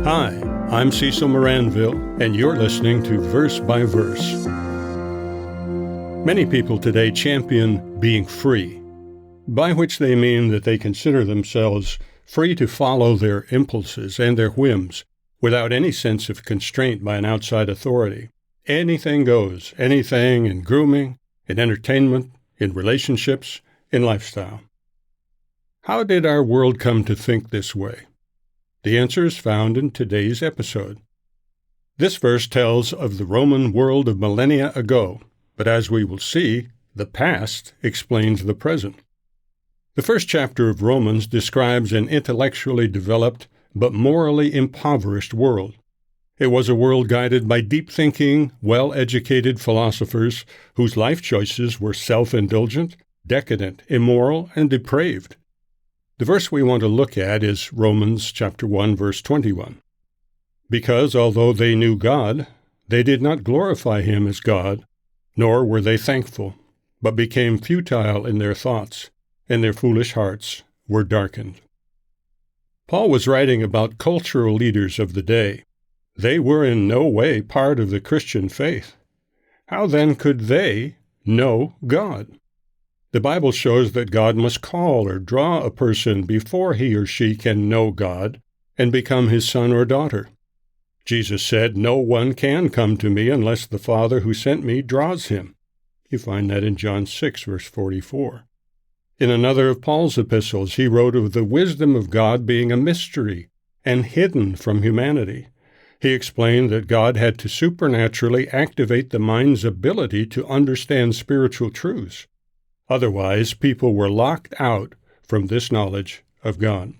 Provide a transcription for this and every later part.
Hi, I'm Cecil Maranville, and you're listening to Verse by Verse. Many people today champion being free, by which they mean that they consider themselves free to follow their impulses and their whims without any sense of constraint by an outside authority. Anything goes, anything in grooming, in entertainment, in relationships, in lifestyle. How did our world come to think this way? The answer is found in today's episode. This verse tells of the Roman world of millennia ago, but as we will see, the past explains the present. The first chapter of Romans describes an intellectually developed but morally impoverished world. It was a world guided by deep-thinking, well-educated philosophers whose life choices were self-indulgent, decadent, immoral, and depraved. The verse we want to look at is Romans chapter 1, verse 21. Because although they knew God, they did not glorify him as God, nor were they thankful, but became futile in their thoughts, and their foolish hearts were darkened. Paul was writing about cultural leaders of the day. They were in no way part of the Christian faith. How then could they know God? The Bible shows that God must call or draw a person before he or she can know God and become his son or daughter. Jesus said, "No one can come to me unless the Father who sent me draws him." You find that in John 6, verse 44. In another of Paul's epistles, he wrote of the wisdom of God being a mystery and hidden from humanity. He explained that God had to supernaturally activate the mind's ability to understand spiritual truths. Otherwise, people were locked out from this knowledge of God.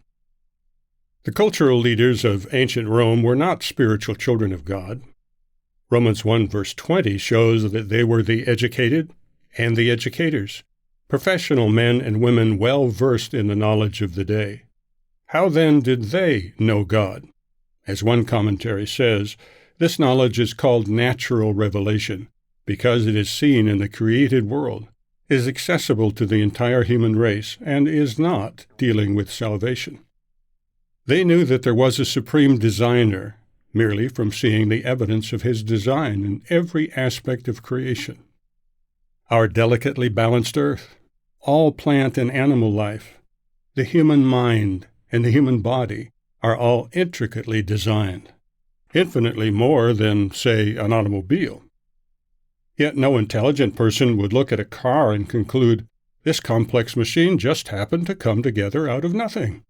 The cultural leaders of ancient Rome were not spiritual children of God. Romans 1 verse 20 shows that they were the educated and the educators, professional men and women well versed in the knowledge of the day. How then did they know God? As one commentary says, this knowledge is called natural revelation because it is seen in the created world, is accessible to the entire human race, and is not dealing with salvation. They knew that there was a supreme designer merely from seeing the evidence of his design in every aspect of creation. Our delicately balanced earth, all plant and animal life, the human mind, and the human body are all intricately designed, infinitely more than, say, an automobile. Yet no intelligent person would look at a car and conclude, this complex machine just happened to come together out of nothing.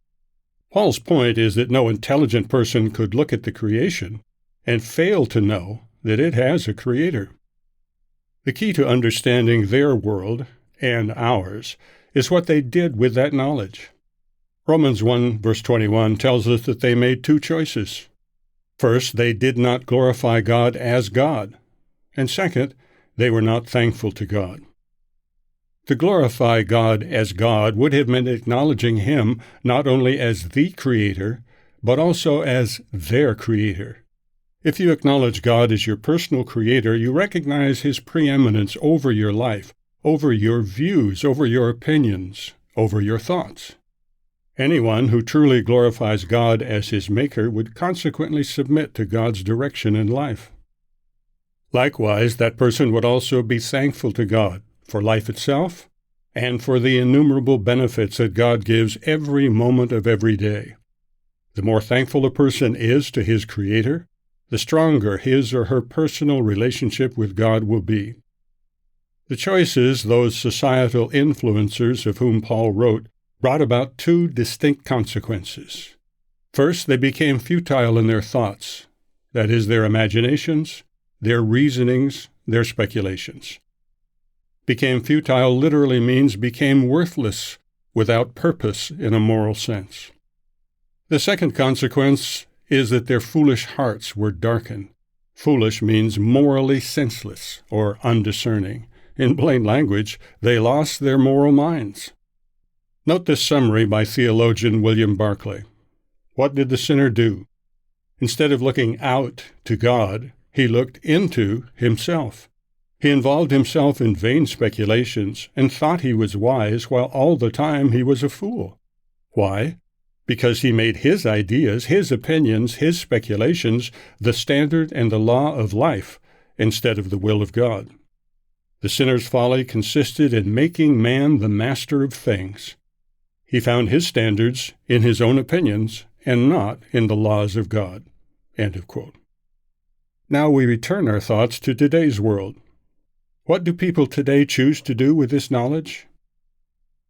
Paul's point is that no intelligent person could look at the creation and fail to know that it has a creator. The key to understanding their world and ours is what they did with that knowledge. Romans 1 verse 21 tells us that they made two choices. First, they did not glorify God as God. And second, they were not thankful to God. To glorify God as God would have meant acknowledging him not only as the Creator, but also as their Creator. If you acknowledge God as your personal Creator, you recognize his preeminence over your life, over your views, over your opinions, over your thoughts. Anyone who truly glorifies God as his Maker would consequently submit to God's direction in life. Likewise, that person would also be thankful to God for life itself and for the innumerable benefits that God gives every moment of every day. The more thankful a person is to his Creator, the stronger his or her personal relationship with God will be. The choices those societal influencers of whom Paul wrote brought about two distinct consequences. First, they became futile in their thoughts, that is, their imaginations, their reasonings, their speculations. Became futile literally means became worthless, without purpose in a moral sense. The second consequence is that their foolish hearts were darkened. Foolish means morally senseless or undiscerning. In plain language, they lost their moral minds. Note this summary by theologian William Barclay. What did the sinner do? Instead of looking out to God, he looked into himself. He involved himself in vain speculations and thought he was wise while all the time he was a fool. Why? because he made his ideas, his opinions, his speculations the standard and the law of life instead of the will of God. The sinner's folly consisted in making man the master of things. He found his standards in his own opinions and not in the laws of God." End of quote. Now we return our thoughts to today's world. What do people today choose to do with this knowledge?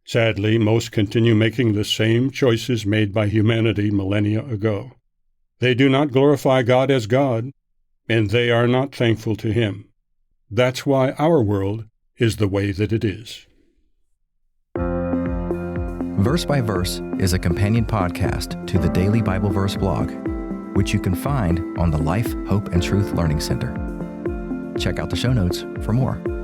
Sadly, most continue making the same choices made by humanity millennia ago. They do not glorify God as God, and they are not thankful to Him. That's why our world is the way that it is. Verse by Verse is a companion podcast to the Daily Bible Verse blog, which you can find on the Life, Hope, and Truth Learning Center. Check out the show notes for more.